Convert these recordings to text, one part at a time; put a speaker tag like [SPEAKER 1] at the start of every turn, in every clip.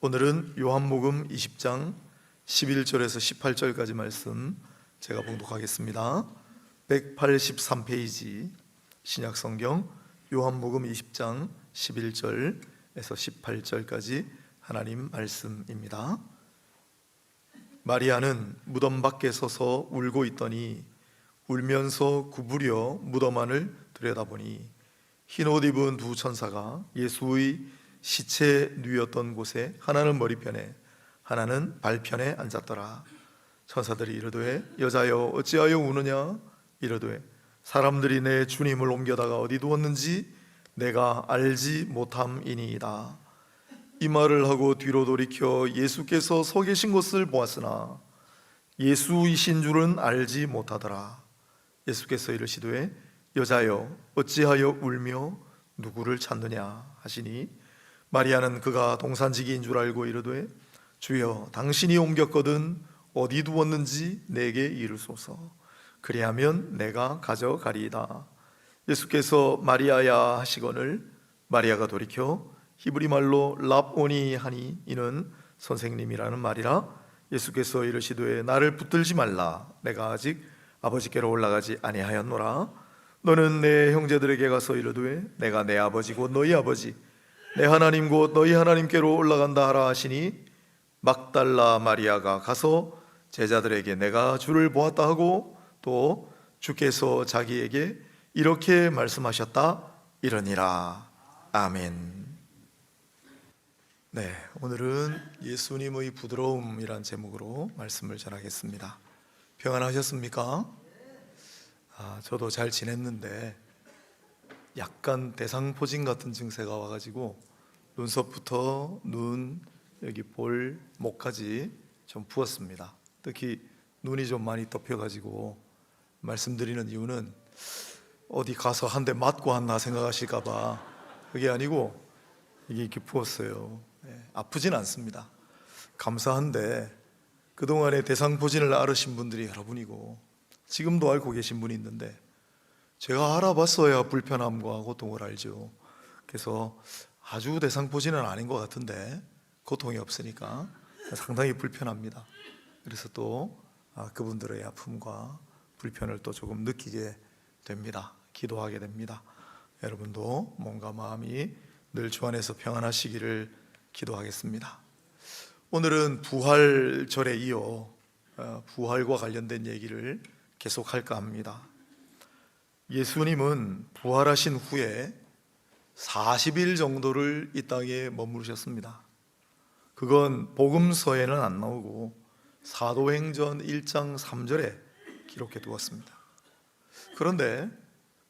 [SPEAKER 1] 오늘은 요한복음 20장 11절에서 18절까지 말씀 제가 봉독하겠습니다. 183페이지 신약성경 요한복음 20장 11절에서 18절까지 하나님 말씀입니다. 마리아는 무덤 밖에 서서 울고 있더니 울면서 구부려 무덤 안을 들여다보니 흰옷 입은 두 천사가 예수의 시체 누였던 곳에 하나는 머리편에 하나는 발편에 앉았더라. 천사들이 이르되 여자여 어찌하여 우느냐? 이르되 사람들이 내 주님을 옮겨다가 어디 두었는지 내가 알지 못함이니이다. 이 말을 하고 뒤로 돌이켜 예수께서 서 계신 곳을 보았으나 예수이신 줄은 알지 못하더라. 예수께서 이르시되 여자여 어찌하여 울며 누구를 찾느냐 하시니 마리아는 그가 동산지기인 줄 알고 이르되 주여 당신이 옮겼거든 어디 두었는지 내게 이르소서. 그리하면 내가 가져가리이다. 예수께서 마리아야 하시거늘 마리아가 돌이켜 히브리 말로 랍오니 하니 이는 선생님이라는 말이라. 예수께서 이르시되 나를 붙들지 말라. 내가 아직 아버지께로 올라가지 아니하였노라. 너는 내 형제들에게 가서 이르되 내가 내 아버지 곧 너희 아버지 내 하나님 곧 너희 하나님께로 올라간다 하라 하시니 막달라 마리아가 가서 제자들에게 내가 주를 보았다 하고 또 주께서 자기에게 이렇게 말씀하셨다 이러니라. 아멘. 네, 오늘은 예수님의 부드러움이란 제목으로 말씀을 전하겠습니다. 평안하셨습니까? 저도 잘 지냈는데 약간 대상포진 같은 증세가 와가지고 눈썹부터 눈, 여기 볼, 목까지 좀 부었습니다. 특히 눈이 좀 많이 덮여가지고 말씀드리는 이유는 어디 가서 한 대 맞고 왔나 생각하실까봐 그게 아니고 이게 이렇게 부었어요. 아프진 않습니다. 감사한데 그동안에 대상포진을 앓으신 분들이 여러분이고 지금도 앓고 계신 분이 있는데 제가 알아봤어야 불편함과 고통을 알죠. 그래서 아주 대상포진은 아닌 것 같은데 고통이 없으니까 상당히 불편합니다. 그래서 또 그분들의 아픔과 불편을 또 조금 느끼게 됩니다. 기도하게 됩니다. 여러분도 몸과 마음이 늘 주 안에서 평안하시기를 기도하겠습니다. 오늘은 부활절에 이어 부활과 관련된 얘기를 계속할까 합니다. 예수님은 부활하신 후에 40일 정도를 이 땅에 머무르셨습니다. 그건 복음서에는 안 나오고 사도행전 1장 3절에 기록해 두었습니다. 그런데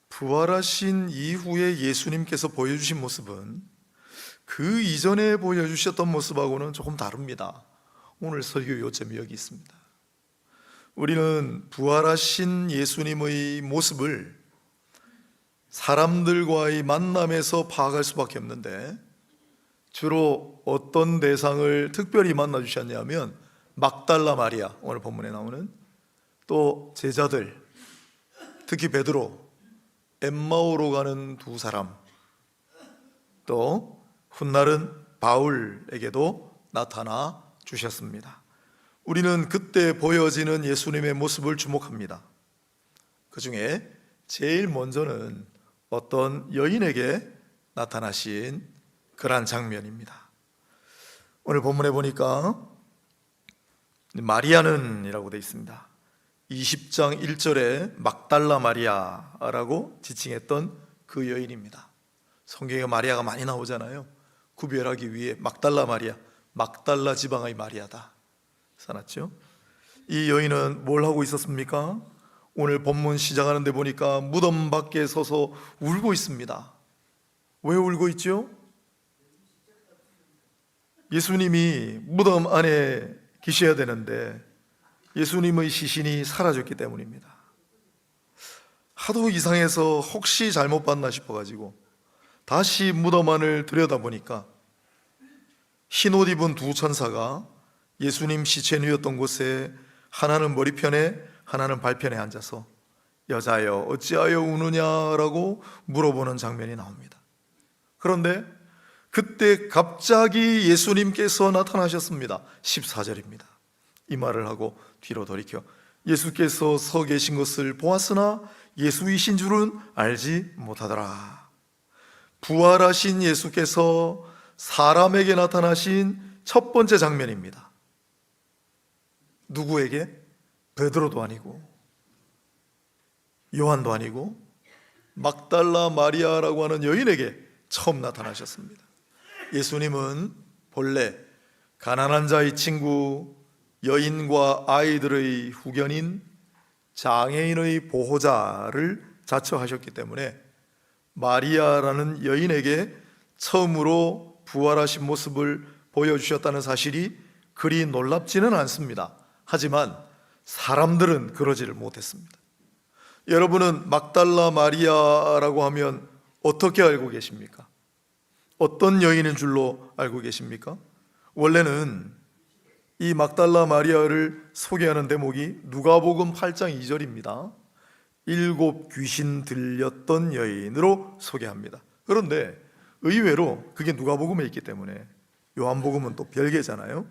[SPEAKER 1] 부활하신 이후에 예수님께서 보여주신 모습은 그 이전에 보여주셨던 모습하고는 조금 다릅니다. 오늘 설교 요점이 여기 있습니다. 우리는 부활하신 예수님의 모습을 사람들과의 만남에서 파악할 수밖에 없는데 주로 어떤 대상을 특별히 만나 주셨냐면 막달라 마리아, 오늘 본문에 나오는 또 제자들, 특히 베드로, 엠마오로 가는 두 사람, 또 훗날은 바울에게도 나타나 주셨습니다. 우리는 그때 보여지는 예수님의 모습을 주목합니다. 그 중에 제일 먼저는 어떤 여인에게 나타나신 그러한 장면입니다. 오늘 본문에 보니까 마리아는 이라고 되어 있습니다. 20장 1절에 막달라 마리아라고 지칭했던 그 여인입니다. 성경에 마리아가 많이 나오잖아요. 구별하기 위해 막달라 마리아, 막달라 지방의 마리아다 써놨죠. 이 여인은 뭘 하고 있었습니까? 오늘 본문 시작하는 데 보니까 무덤 밖에 서서 울고 있습니다. 왜 울고 있죠? 예수님이 무덤 안에 계셔야 되는데 예수님의 시신이 사라졌기 때문입니다. 하도 이상해서 혹시 잘못 봤나 싶어가지고 다시 무덤 안을 들여다보니까 흰옷 입은 두 천사가 예수님 시체 누였던 곳에 하나는 머리편에 하나는 발편에 앉아서 여자여 어찌하여 우느냐라고 물어보는 장면이 나옵니다. 그런데 그때 갑자기 예수님께서 나타나셨습니다. 14절입니다. 이 말을 하고 뒤로 돌이켜 예수께서 서 계신 것을 보았으나 예수이신 줄은 알지 못하더라. 부활하신 예수께서 사람에게 나타나신 첫 번째 장면입니다. 누구에게? 베드로도 아니고 요한도 아니고 막달라 마리아라고 하는 여인에게 처음 나타나셨습니다. 예수님은 본래 가난한 자의 친구, 여인과 아이들의 후견인, 장애인의 보호자를 자처하셨기 때문에 마리아라는 여인에게 처음으로 부활하신 모습을 보여주셨다는 사실이 그리 놀랍지는 않습니다. 하지만 사람들은 그러지를 못했습니다. 여러분은 막달라 마리아라고 하면 어떻게 알고 계십니까? 어떤 여인인 줄로 알고 계십니까? 원래는 이 막달라 마리아를 소개하는 대목이 누가복음 8장 2절입니다. 7 귀신 들렸던 여인으로 소개합니다. 그런데 의외로 그게 누가복음에 있기 때문에 요한복음은 또 별개잖아요.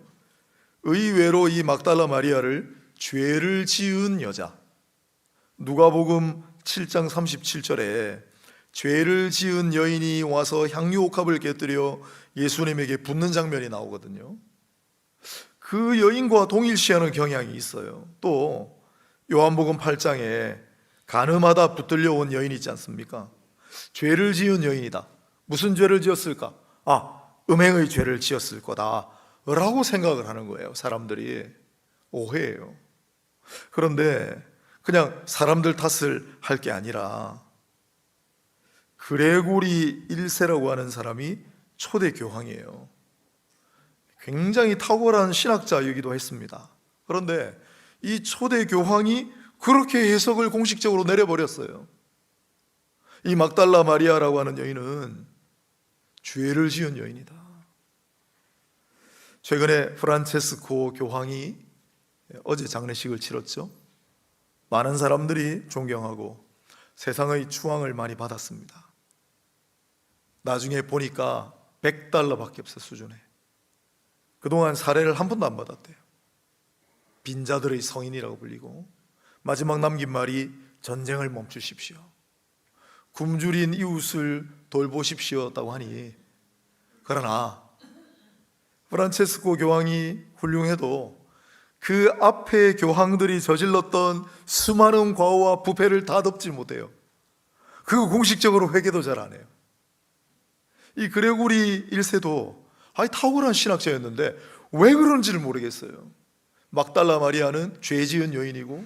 [SPEAKER 1] 의외로 이 막달라 마리아를 죄를 지은 여자, 누가복음 7장 37절에 죄를 지은 여인이 와서 향유옥합을 곁들여 예수님에게 붓는 장면이 나오거든요. 그 여인과 동일시하는 경향이 있어요. 또 요한복음 8장에 가늠하다 붙들려 온 여인이 있지 않습니까? 죄를 지은 여인이다. 무슨 죄를 지었을까? 음행의 죄를 지었을 거다 라고 생각을 하는 거예요. 사람들이. 오해예요. 그런데 그냥 사람들 탓을 할 게 아니라 그레고리 1세라고 하는 사람이 초대 교황이에요. 굉장히 탁월한 신학자이기도 했습니다. 그런데 이 초대 교황이 그렇게 해석을 공식적으로 내려버렸어요. 이 막달라 마리아라고 하는 여인은 죄를 지은 여인이다. 최근에 프란체스코 교황이 어제 장례식을 치렀죠. 많은 사람들이 존경하고 세상의 추앙을 많이 받았습니다. 나중에 보니까 $100밖에 없어 수준에. 그동안 사례를 한 번도 안 받았대요. 빈자들의 성인이라고 불리고 마지막 남긴 말이 전쟁을 멈추십시오, 굶주린 이웃을 돌보십시오였다고 하니, 그러나 프란체스코 교황이 훌륭해도 그 앞에 교황들이 저질렀던 수많은 과오와 부패를 다 덮지 못해요. 그거 공식적으로 회개도 잘 안 해요. 이 그레고리 1세도 탁월한 신학자였는데 왜 그런지를 모르겠어요. 막달라 마리아는 죄 지은 여인이고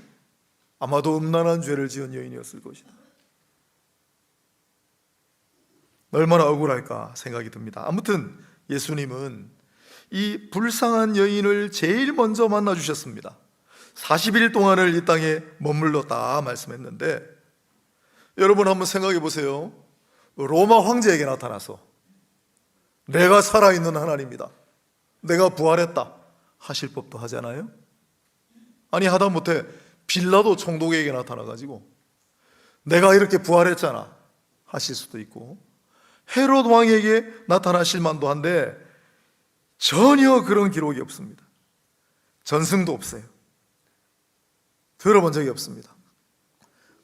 [SPEAKER 1] 아마도 음란한 죄를 지은 여인이었을 것이다. 얼마나 억울할까 생각이 듭니다. 아무튼 예수님은 이 불쌍한 여인을 제일 먼저 만나 주셨습니다. 40일 동안을 이 땅에 머물렀다 말씀했는데, 여러분 한번 생각해 보세요. 로마 황제에게 나타나서 내가 살아있는 하나님이다, 내가 부활했다 하실 법도 하잖아요. 아니 하다못해 빌라도 총독에게 나타나가지고 내가 이렇게 부활했잖아 하실 수도 있고, 헤롯 왕에게 나타나실 만도 한데 전혀 그런 기록이 없습니다. 전승도 없어요. 들어본 적이 없습니다.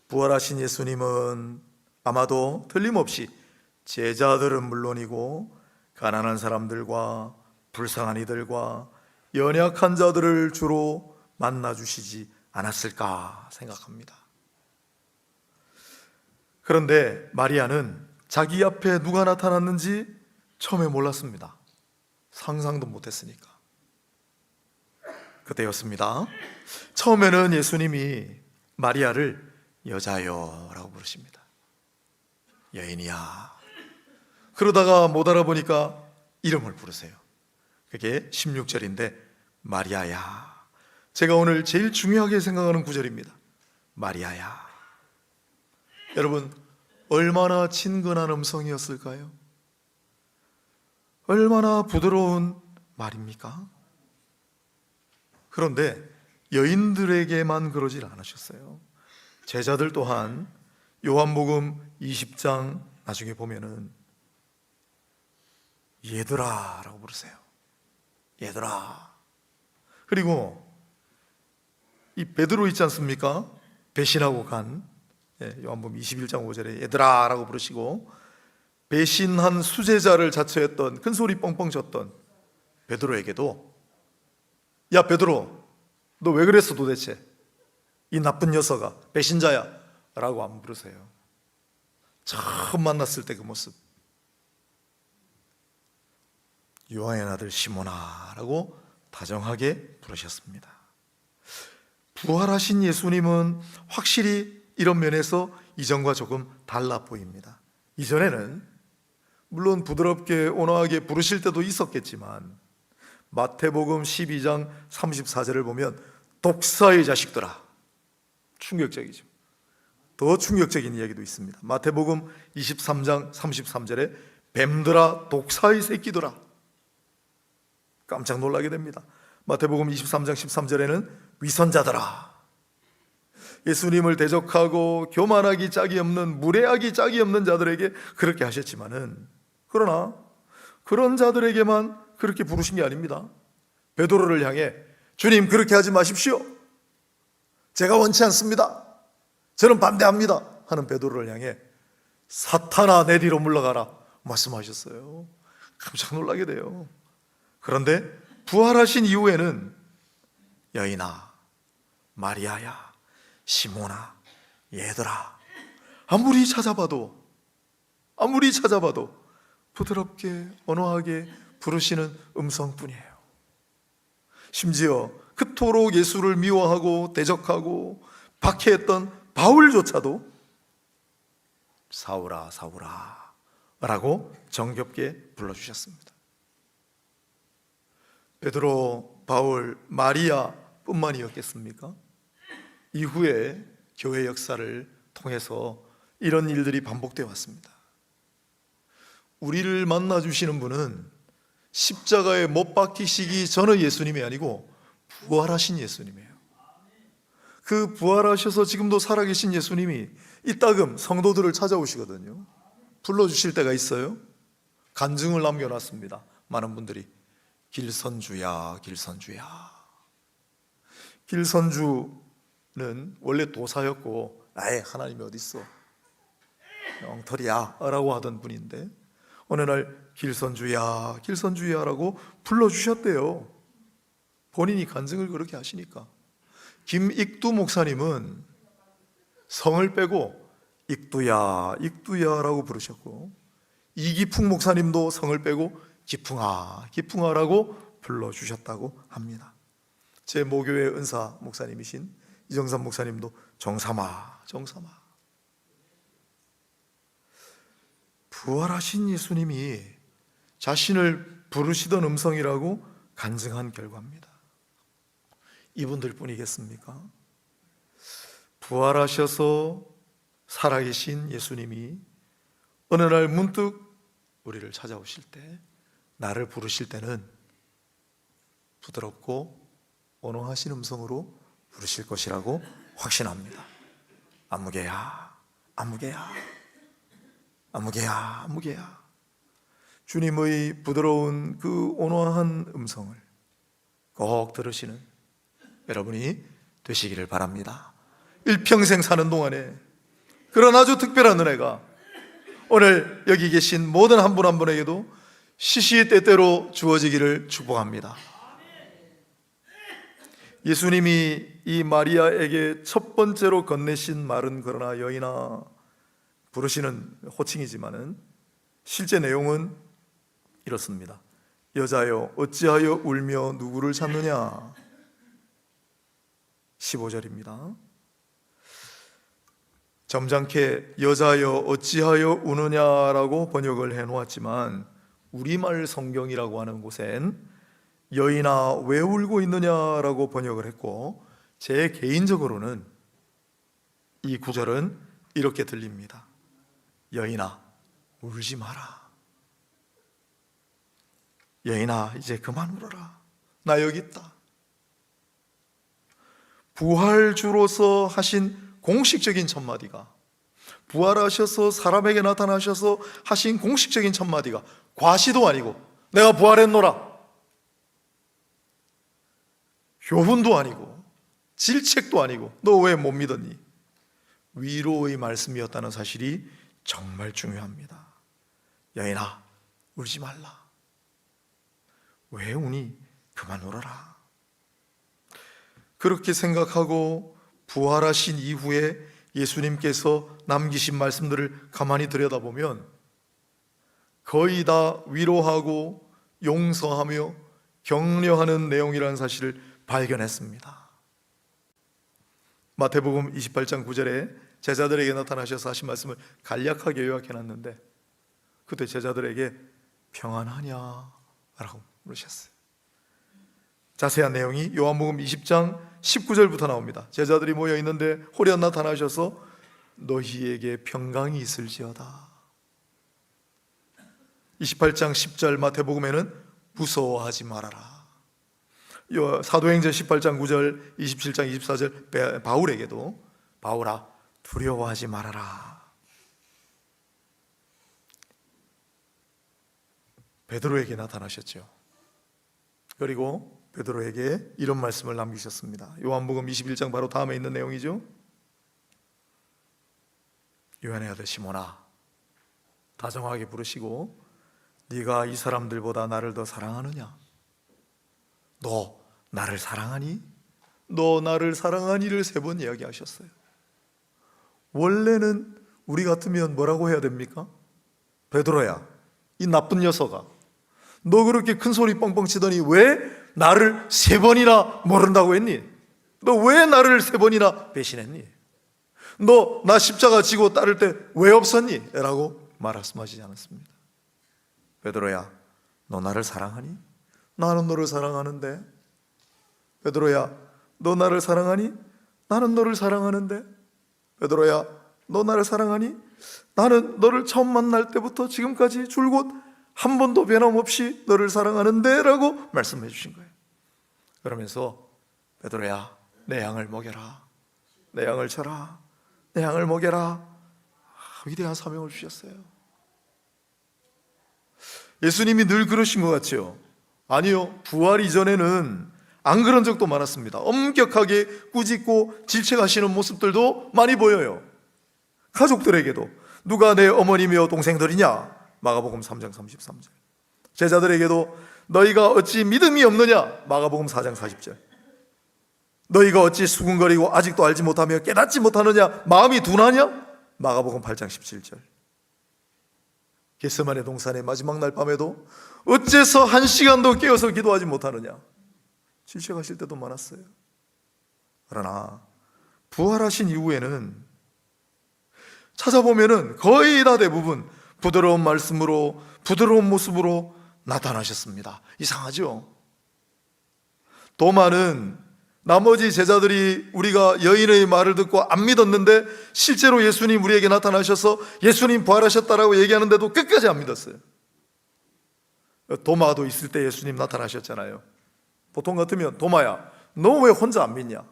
[SPEAKER 1] 부활하신 예수님은 아마도 틀림없이 제자들은 물론이고 가난한 사람들과 불쌍한 이들과 연약한 자들을 주로 만나주시지 않았을까 생각합니다. 그런데 마리아는 자기 앞에 누가 나타났는지 처음에 몰랐습니다. 상상도 못했으니까. 그때였습니다. 처음에는 예수님이 마리아를 여자여 라고 부르십니다. 여인이야. 그러다가 못 알아보니까 이름을 부르세요. 그게 16절인데 마리아야. 제가 오늘 제일 중요하게 생각하는 구절입니다. 마리아야. 여러분, 얼마나 친근한 음성이었을까요? 얼마나 부드러운 말입니까? 그런데 여인들에게만 그러질 않으셨어요. 제자들 또한 요한복음 20장 나중에 보면은 얘들아라고 부르세요. 얘들아. 그리고 이 베드로 있지 않습니까? 배신하고 간 요한복음 21장 5절에 얘들아라고 부르시고, 배신한 수제자를 자처했던, 큰 소리 뻥뻥 쳤던 베드로에게도 야 베드로, 너 왜 그랬어 도대체? 이 나쁜 녀석아, 배신자야 라고 안 부르세요. 처음 만났을 때 그 모습, 요한의 아들 시몬아 라고 다정하게 부르셨습니다. 부활하신 예수님은 확실히 이런 면에서 이전과 조금 달라 보입니다. 이전에는 물론 부드럽게 온화하게 부르실 때도 있었겠지만, 마태복음 12장 34절을 보면 독사의 자식들아, 충격적이죠. 더 충격적인 이야기도 있습니다. 마태복음 23장 33절에 뱀들아, 독사의 새끼들아, 깜짝 놀라게 됩니다. 마태복음 23장 13절에는 위선자들아, 예수님을 대적하고 교만하기 짝이 없는, 무례하기 짝이 없는 자들에게 그렇게 하셨지만은, 그러나 그런 자들에게만 그렇게 부르신 게 아닙니다. 베드로를 향해 주님 그렇게 하지 마십시오, 제가 원치 않습니다, 저는 반대합니다 하는 베드로를 향해 사탄아 내 뒤로 물러가라 말씀하셨어요. 깜짝 놀라게 돼요. 그런데 부활하신 이후에는 여인아, 마리아야, 시몬아, 얘들아, 아무리 찾아봐도 부드럽게 온화하게 부르시는 음성뿐이에요. 심지어 그토록 예수를 미워하고 대적하고 박해했던 바울조차도 사울아 사울아 라고 정겹게 불러주셨습니다. 베드로, 바울, 마리아 뿐만이었겠습니까? 이후에 교회 역사를 통해서 이런 일들이 반복되어 왔습니다. 우리를 만나주시는 분은 십자가에 못 박히시기 전의 예수님이 아니고 부활하신 예수님이에요. 그 부활하셔서 지금도 살아계신 예수님이 이따금 성도들을 찾아오시거든요. 불러주실 때가 있어요. 간증을 남겨놨습니다. 많은 분들이 길선주야 길선주야. 길선주는 원래 도사였고 아예 하나님이 어디 있어, 엉터리야 라고 하던 분인데, 어느 날 길선주야 길선주야 라고 불러주셨대요. 본인이 간증을 그렇게 하시니까. 김익두 목사님은 성을 빼고 익두야 익두야 라고 부르셨고, 이기풍 목사님도 성을 빼고 기풍아 기풍아 라고 불러주셨다고 합니다. 제 모교회 은사 목사님이신 이정삼 목사님도 정삼아 정삼아. 부활하신 예수님이 자신을 부르시던 음성이라고 간증한 결과입니다. 이분들 뿐이겠습니까? 부활하셔서 살아계신 예수님이 어느 날 문득 우리를 찾아오실 때, 나를 부르실 때는 부드럽고 온화하신 음성으로 부르실 것이라고 확신합니다. 아무개야 아무개야 아무개야 아무개야. 주님의 부드러운 그 온화한 음성을 꼭 들으시는 여러분이 되시기를 바랍니다. 일평생 사는 동안에 그런 아주 특별한 은혜가 오늘 여기 계신 모든 한 분 한 분에게도 시시때때로 주어지기를 축복합니다. 예수님이 이 마리아에게 첫 번째로 건네신 말은 그러나 여인아 부르시는 호칭이지만은 실제 내용은 이렇습니다. 여자여 어찌하여 울며 누구를 찾느냐. 15절입니다. 점잖게 여자여 어찌하여 우느냐라고 번역을 해놓았지만 우리말 성경이라고 하는 곳엔 여인아 왜 울고 있느냐라고 번역을 했고, 제 개인적으로는 이 구절은 이렇게 들립니다. 여인아 울지 마라. 여인아 이제 그만 울어라. 나 여기 있다. 부활주로서 하신 공식적인 첫마디가, 부활하셔서 사람에게 나타나셔서 하신 공식적인 첫마디가 과시도 아니고 내가 부활했노라. 교훈도 아니고 질책도 아니고 너 왜 못 믿었니? 위로의 말씀이었다는 사실이 정말 중요합니다. 여인아, 울지 말라. 왜 우니? 그만 울어라. 그렇게 생각하고 부활하신 이후에 예수님께서 남기신 말씀들을 가만히 들여다보면 거의 다 위로하고 용서하며 격려하는 내용이라는 사실을 발견했습니다. 마태복음 28장 9절에 제자들에게 나타나셔서 하신 말씀을 간략하게 요약해놨는데 그때 제자들에게 평안하냐? 라고 물으셨어요. 자세한 내용이 요한복음 20장 19절부터 나옵니다. 제자들이 모여 있는데 호련 나타나셔서 너희에게 평강이 있을지어다. 28장 10절 마태복음에는 무서워하지 말아라. 사도행전 18장 9절, 27장 24절 바울에게도 바울아 두려워하지 말아라. 베드로에게 나타나셨죠. 그리고 베드로에게 이런 말씀을 남기셨습니다. 요한복음 21장 바로 다음에 있는 내용이죠. 요한의 아들 시몬아, 다정하게 부르시고 네가 이 사람들보다 나를 더 사랑하느냐? 너 나를 사랑하니? 너 나를 사랑하니를 3번 이야기하셨어요. 원래는 우리 같으면 뭐라고 해야 됩니까? 베드로야, 이 나쁜 녀석아, 너 그렇게 큰 소리 뻥뻥 치더니 왜 나를 3번이나 모른다고 했니? 너 왜 나를 3번이나 배신했니? 너 나 십자가 지고 따를 때 왜 없었니? 라고 말씀하시지 않았습니다. 베드로야, 너 나를 사랑하니? 나는 너를 사랑하는데. 베드로야, 너 나를 사랑하니? 나는 너를 사랑하는데. 베드로야, 너 나를 사랑하니? 나는 너를 처음 만날 때부터 지금까지 줄곧 한 번도 변함없이 너를 사랑하는데 라고 말씀해 주신 거예요. 그러면서 베드로야, 내 양을 먹여라. 내 양을 쳐라. 내 양을 먹여라. 위대한 사명을 주셨어요. 예수님이 늘 그러신 것 같죠? 아니요, 부활 이전에는 안 그런 적도 많았습니다. 엄격하게 꾸짖고 질책하시는 모습들도 많이 보여요. 가족들에게도 누가 내 어머니며 동생들이냐? 마가복음 3장 33절. 제자들에게도 너희가 어찌 믿음이 없느냐? 마가복음 4장 40절. 너희가 어찌 수군거리고 아직도 알지 못하며 깨닫지 못하느냐? 마음이 둔하냐? 마가복음 8장 17절. 겟세마네 동산의 마지막 날 밤에도 어째서 1시간도 깨어서 기도하지 못하느냐? 질책하실 때도 많았어요. 그러나 부활하신 이후에는 찾아보면은 거의 다 대부분 부드러운 말씀으로, 부드러운 모습으로 나타나셨습니다. 이상하죠? 도마는 나머지 제자들이 우리가 여인의 말을 듣고 안 믿었는데 실제로 예수님 우리에게 나타나셔서 예수님 부활하셨다라고 얘기하는데도 끝까지 안 믿었어요. 도마도 있을 때 예수님 나타나셨잖아요. 보통 같으면 도마야, 너 왜 혼자 안 믿냐?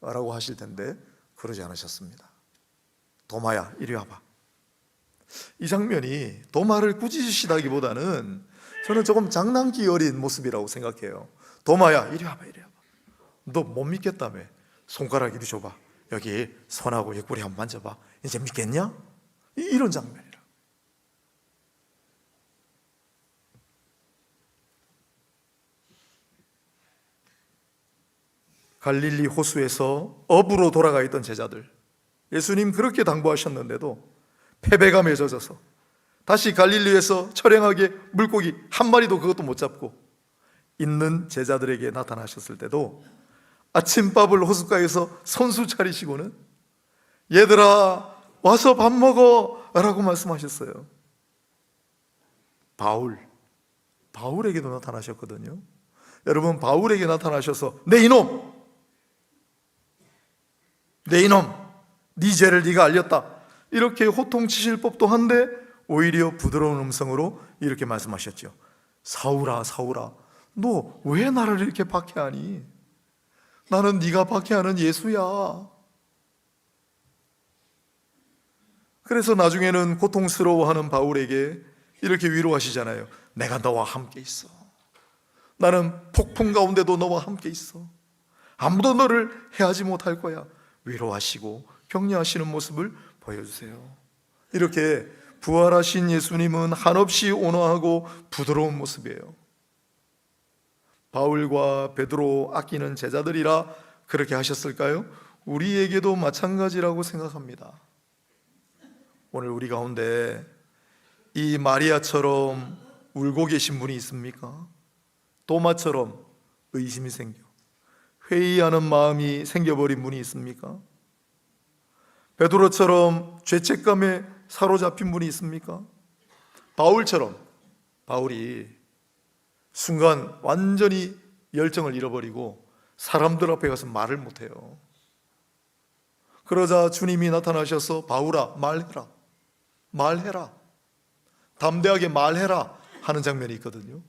[SPEAKER 1] 라고 하실 텐데 그러지 않으셨습니다. 도마야, 이리 와봐. 이 장면이 도마를 꾸짖으시다기보다는 저는 조금 장난기 어린 모습이라고 생각해요. 도마야, 이리 와봐, 이리 와봐. 너 못 믿겠다며. 손가락 이리 줘봐. 여기 손하고 옆구리 한번 만져봐. 이제 믿겠냐? 이런 장면이라. 갈릴리 호수에서 업으로 돌아가 있던 제자들, 예수님 그렇게 당부하셨는데도 패배감에 젖어서 다시 갈릴리에서 처량하게 물고기 한 마리도 그것도 못 잡고 있는 제자들에게 나타나셨을 때도 아침밥을 호숫가에서 선수 차리시고는 얘들아 와서 밥 먹어 라고 말씀하셨어요. 바울에게도 나타나셨거든요. 여러분, 바울에게 나타나셔서 내 이놈, 네 죄를 네가 알렸다 이렇게 호통치실 법도 한데 오히려 부드러운 음성으로 이렇게 말씀하셨죠. 사울아, 사울아, 너 왜 나를 이렇게 박해하니? 나는 네가 박해하는 예수야. 그래서 나중에는 고통스러워하는 바울에게 이렇게 위로하시잖아요. 내가 너와 함께 있어. 나는 폭풍 가운데도 너와 함께 있어. 아무도 너를 해하지 못할 거야. 위로하시고 격려하시는 모습을 보여주세요. 이렇게 부활하신 예수님은 한없이 온화하고 부드러운 모습이에요. 바울과 베드로 아끼는 제자들이라 그렇게 하셨을까요? 우리에게도 마찬가지라고 생각합니다. 오늘 우리 가운데 이 마리아처럼 울고 계신 분이 있습니까? 도마처럼 의심이 생겨 회의하는 마음이 생겨버린 분이 있습니까? 베드로처럼 죄책감에 사로잡힌 분이 있습니까? 바울처럼, 바울이 순간 완전히 열정을 잃어버리고 사람들 앞에 가서 말을 못해요. 그러자 주님이 나타나셔서 바울아 말해라, 말해라, 담대하게 말해라 하는 장면이 있거든요.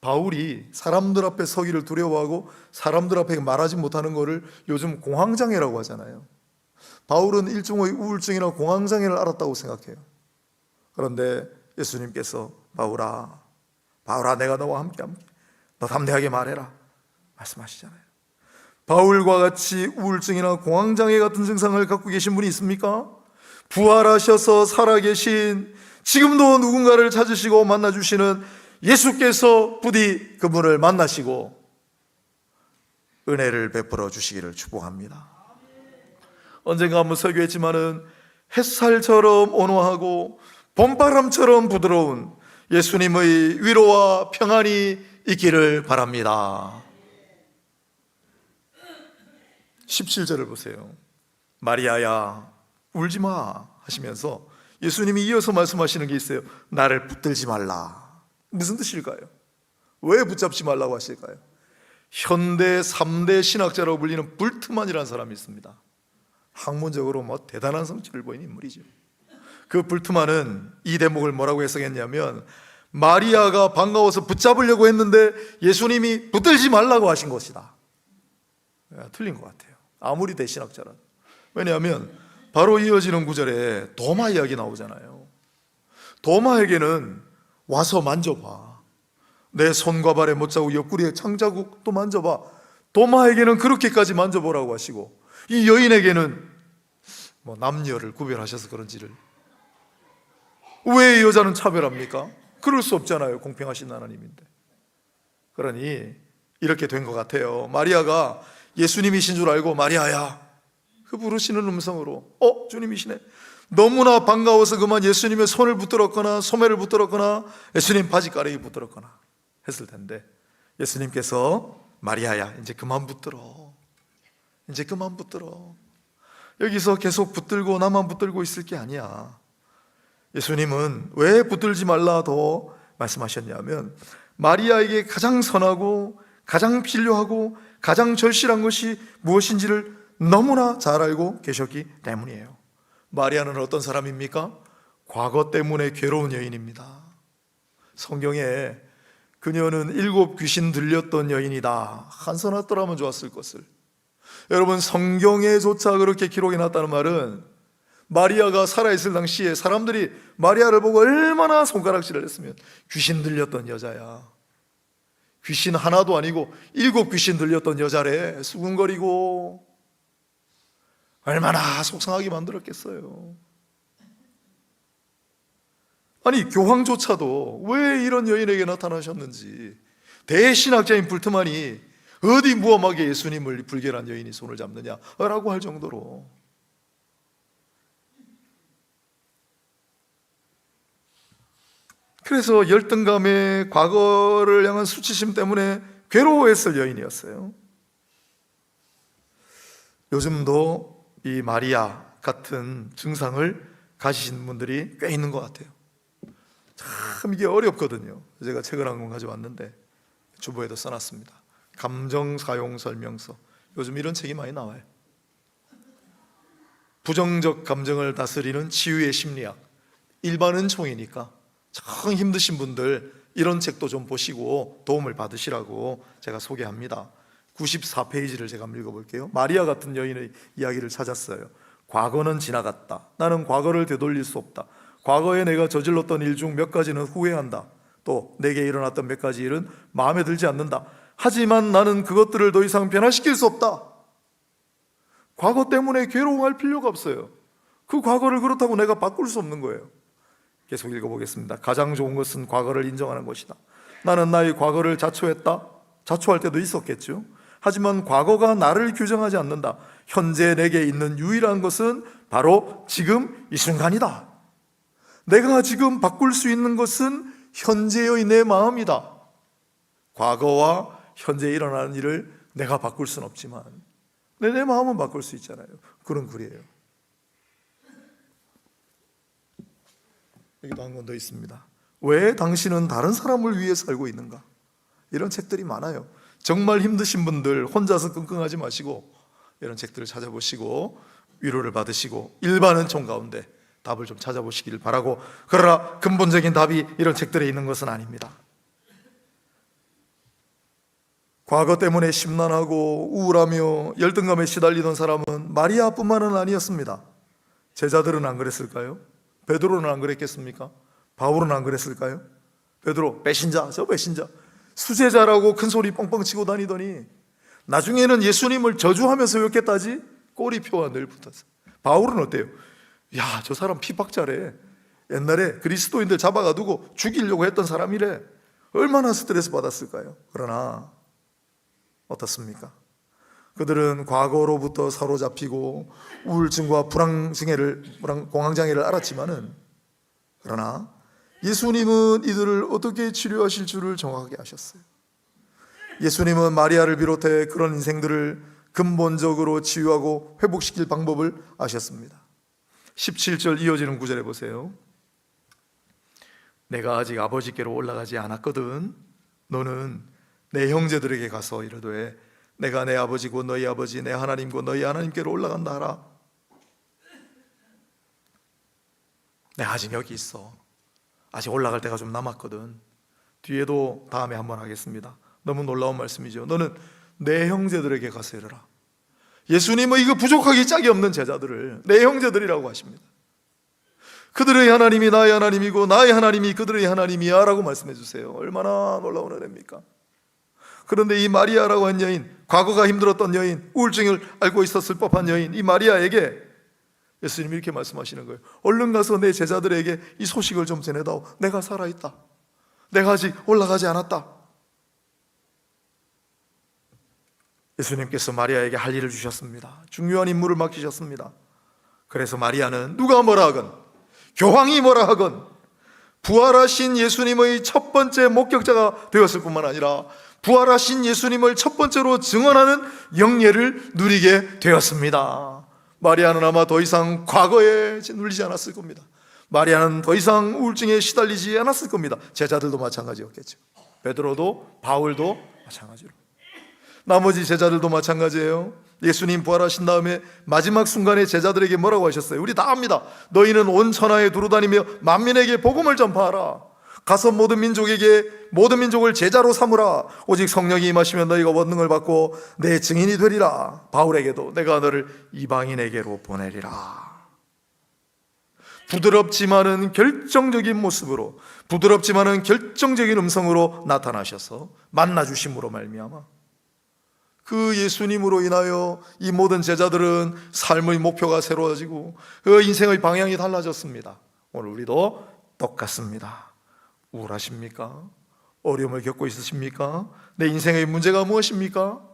[SPEAKER 1] 바울이 사람들 앞에 서기를 두려워하고 사람들 앞에 말하지 못하는 것을 요즘 공황장애라고 하잖아요. 바울은 일종의 우울증이나 공황장애를 앓았다고 생각해요. 그런데 예수님께서 바울아, 바울아 내가 너와 함께합니다. 너 담대하게 말해라 말씀하시잖아요. 바울과 같이 우울증이나 공황장애 같은 증상을 갖고 계신 분이 있습니까? 부활하셔서 살아계신, 지금도 누군가를 찾으시고 만나주시는 예수께서 부디 그분을 만나시고 은혜를 베풀어 주시기를 축복합니다. 언젠가 한번 설교했지만은 햇살처럼 온화하고 봄바람처럼 부드러운 예수님의 위로와 평안이 있기를 바랍니다. 17절을 보세요. 마리아야 울지 마 하시면서 예수님이 이어서 말씀하시는 게 있어요. 나를 붙들지 말라. 무슨 뜻일까요? 왜 붙잡지 말라고 하실까요? 현대 3대 신학자라고 불리는 불트만이라는 사람이 있습니다. 학문적으로 대단한 성취를 보인 인물이죠. 그 불트만은 이 대목을 뭐라고 해석했냐면, 마리아가 반가워서 붙잡으려고 했는데 예수님이 붙들지 말라고 하신 것이다. 틀린 것 같아요. 아무리 대신학자라도. 왜냐하면 바로 이어지는 구절에 도마 이야기 나오잖아요. 도마에게는 와서 만져봐, 내 손과 발에 못자국, 옆구리에 창자국도 만져봐. 도마에게는 그렇게까지 만져보라고 하시고, 이 여인에게는 남녀를 구별하셔서 그런지를, 왜 이 여자는 차별합니까? 그럴 수 없잖아요. 공평하신 하나님인데. 그러니 이렇게 된 것 같아요. 마리아가 예수님이신 줄 알고 마리아야 그 부르시는 음성으로 주님이시네, 너무나 반가워서 그만 예수님의 손을 붙들었거나 소매를 붙들었거나 예수님 바지가랑이 붙들었거나 했을 텐데, 예수님께서 마리아야 이제 그만 붙들어, 이제 그만 붙들어. 여기서 계속 붙들고 나만 붙들고 있을 게 아니야. 예수님은 왜 붙들지 말라 더 말씀하셨냐면, 마리아에게 가장 선하고 가장 필요하고 가장 절실한 것이 무엇인지를 너무나 잘 알고 계셨기 때문이에요. 마리아는 어떤 사람입니까? 과거 때문에 괴로운 여인입니다. 성경에 그녀는 7 귀신 들렸던 여인이다 한 써놨더라면 좋았을 것을. 여러분, 성경에조차 그렇게 기록이 났다는 말은 마리아가 살아있을 당시에 사람들이 마리아를 보고 얼마나 손가락질을 했으면 귀신 들렸던 여자야, 귀신 하나도 아니고 7 귀신 들렸던 여자래, 수군거리고 얼마나 속상하게 만들었겠어요. 아니, 교황조차도 왜 이런 여인에게 나타나셨는지, 대신학자인 불트만이 어디 무엄하게 예수님을 불결한 여인이 손을 잡느냐라고 할 정도로. 그래서 열등감에 과거를 향한 수치심 때문에 괴로워했을 여인이었어요. 요즘도 이 마리아 같은 증상을 가지신 분들이 꽤 있는 것 같아요. 참 이게 어렵거든요. 제가 책을 한 권 가져왔는데 주보에도 써놨습니다. 감정 사용 설명서. 요즘 이런 책이 많이 나와요. 부정적 감정을 다스리는 치유의 심리학. 일반은 총이니까 참 힘드신 분들 이런 책도 좀 보시고 도움을 받으시라고 제가 소개합니다. 94페이지를 제가 한번 읽어볼게요. 마리아 같은 여인의 이야기를 찾았어요. 과거는 지나갔다. 나는 과거를 되돌릴 수 없다. 과거에 내가 저질렀던 일 중 몇 가지는 후회한다. 또 내게 일어났던 몇 가지 일은 마음에 들지 않는다. 하지만 나는 그것들을 더 이상 변화시킬 수 없다. 과거 때문에 괴로워할 필요가 없어요. 그 과거를 그렇다고 내가 바꿀 수 없는 거예요. 계속 읽어보겠습니다. 가장 좋은 것은 과거를 인정하는 것이다. 나는 나의 과거를 자초했다. 자초할 때도 있었겠죠. 하지만 과거가 나를 규정하지 않는다. 현재 내게 있는 유일한 것은 바로 지금 이 순간이다. 내가 지금 바꿀 수 있는 것은 현재의 내 마음이다. 과거와 현재 일어나는 일을 내가 바꿀 수는 없지만 내 마음은 바꿀 수 있잖아요. 그런 글이에요. 여기도 한 권 더 있습니다. 왜 당신은 다른 사람을 위해 살고 있는가? 이런 책들이 많아요. 정말 힘드신 분들 혼자서 끙끙하지 마시고 이런 책들을 찾아보시고 위로를 받으시고 일반은 총 가운데 답을 좀 찾아보시길 바라고, 그러나 근본적인 답이 이런 책들에 있는 것은 아닙니다. 과거 때문에 심란하고 우울하며 열등감에 시달리던 사람은 마리아뿐만은 아니었습니다. 제자들은 안 그랬을까요? 베드로는 안 그랬겠습니까? 바울은 안 그랬을까요? 베드로 배신자, 저 배신자, 수제자라고 큰 소리 뻥뻥 치고 다니더니 나중에는 예수님을 저주하면서 욕했다지 꼬리표와 늘 붙었어요. 바울은 어때요? 야, 저 사람 피박자래. 옛날에 그리스도인들 잡아가두고 죽이려고 했던 사람이래. 얼마나 스트레스 받았을까요? 그러나 어떻습니까? 그들은 과거로부터 사로잡히고 우울증과 공황장애를 알았지만은, 그러나 예수님은 이들을 어떻게 치료하실 줄을 정확하게 아셨어요. 예수님은 마리아를 비롯해 그런 인생들을 근본적으로 치유하고 회복시킬 방법을 아셨습니다. 17절 이어지는 구절에 보세요. 내가 아직 아버지께로 올라가지 않았거든. 너는 내 형제들에게 가서 이르되 내가 내 아버지고 너희 아버지 내 하나님고 너희 하나님께로 올라간다 하라. 내가 아직 여기 있어. 아직 올라갈 때가 좀 남았거든. 뒤에도 다음에 한번 하겠습니다. 너무 놀라운 말씀이죠. 너는 내 형제들에게 가서 이르라. 예수님은 이거 부족하기 짝이 없는 제자들을 내 형제들이라고 하십니다. 그들의 하나님이 나의 하나님이고 나의 하나님이 그들의 하나님이야 라고 말씀해 주세요. 얼마나 놀라운 은혜입니까? 그런데 이 마리아라고 한 여인, 과거가 힘들었던 여인, 우울증을 앓고 있었을 법한 여인, 이 마리아에게 예수님이 이렇게 말씀하시는 거예요. 얼른 가서 내 제자들에게 이 소식을 좀 전해다오. 내가 살아있다. 내가 아직 올라가지 않았다. 예수님께서 마리아에게 할 일을 주셨습니다. 중요한 임무를 맡기셨습니다. 그래서 마리아는 누가 뭐라 하건, 교황이 뭐라 하건 부활하신 예수님의 첫 번째 목격자가 되었을 뿐만 아니라 부활하신 예수님을 첫 번째로 증언하는 영예를 누리게 되었습니다. 마리아는 아마 더 이상 과거에 눌리지 않았을 겁니다. 마리아는 더 이상 우울증에 시달리지 않았을 겁니다. 제자들도 마찬가지였겠죠. 베드로도 바울도 마찬가지로, 나머지 제자들도 마찬가지예요. 예수님 부활하신 다음에 마지막 순간에 제자들에게 뭐라고 하셨어요? 우리 다 압니다. 너희는 온 천하에 두루다니며 만민에게 복음을 전파하라. 가서 모든 민족을 제자로 삼으라. 오직 성령이 임하시면 너희가 원능을 받고 내 증인이 되리라. 바울에게도 내가 너를 이방인에게로 보내리라. 부드럽지만은 결정적인 모습으로, 부드럽지만은 결정적인 음성으로 나타나셔서 만나주심으로 말미암아 그 예수님으로 인하여 이 모든 제자들은 삶의 목표가 새로워지고 그 인생의 방향이 달라졌습니다. 오늘 우리도 똑같습니다. 우울하십니까? 어려움을 겪고 있으십니까? 내 인생의 문제가 무엇입니까?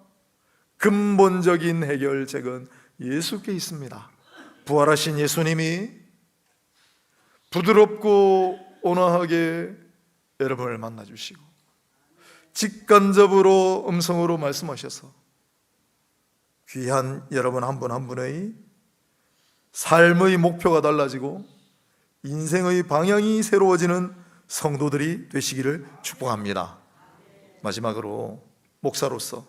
[SPEAKER 1] 근본적인 해결책은 예수께 있습니다. 부활하신 예수님이 부드럽고 온화하게 여러분을 만나주시고 직간접으로 음성으로 말씀하셔서 귀한 여러분 한 분 한 분의 삶의 목표가 달라지고 인생의 방향이 새로워지는 성도들이 되시기를 축복합니다. 마지막으로 목사로서,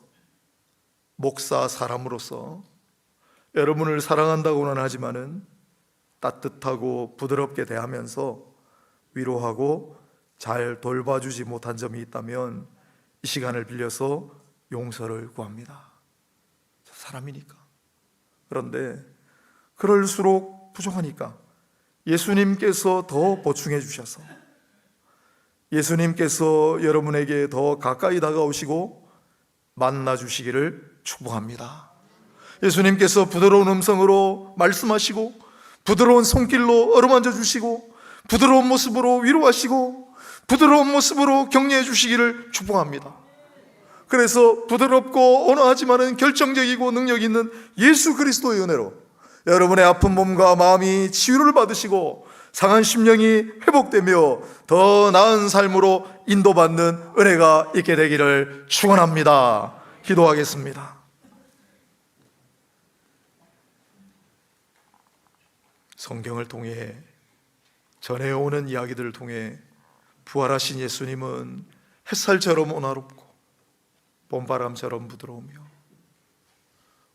[SPEAKER 1] 목사 사람으로서 여러분을 사랑한다고는 하지만은 따뜻하고 부드럽게 대하면서 위로하고 잘 돌봐주지 못한 점이 있다면 이 시간을 빌려서 용서를 구합니다. 사람이니까. 그런데 그럴수록 부족하니까 예수님께서 더 보충해 주셔서 예수님께서 여러분에게 더 가까이 다가오시고 만나 주시기를 축복합니다. 예수님께서 부드러운 음성으로 말씀하시고 부드러운 손길로 어루만져 주시고 부드러운 모습으로 위로하시고 부드러운 모습으로 격려해 주시기를 축복합니다. 그래서 부드럽고 온화하지만은 결정적이고 능력 있는 예수 그리스도의 은혜로 여러분의 아픈 몸과 마음이 치유를 받으시고 상한 심령이 회복되며 더 나은 삶으로 인도받는 은혜가 있게 되기를 축원합니다. 기도하겠습니다. 성경을 통해 전해오는 이야기들을 통해 부활하신 예수님은 햇살처럼 온화롭고 봄바람처럼 부드러우며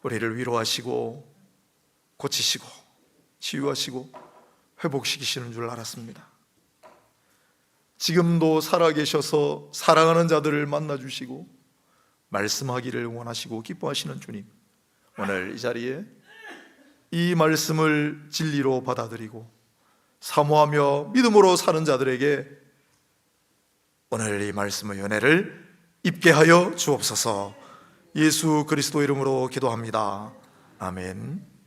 [SPEAKER 1] 우리를 위로하시고 고치시고 치유하시고 회복시키시는 줄 알았습니다. 지금도 살아계셔서 사랑하는 자들을 만나주시고 말씀하기를 원하시고 기뻐하시는 주님, 오늘 이 자리에 이 말씀을 진리로 받아들이고 사모하며 믿음으로 사는 자들에게 오늘 이 말씀의 은혜를 입게 하여 주옵소서. 예수 그리스도 이름으로 기도합니다. 아멘.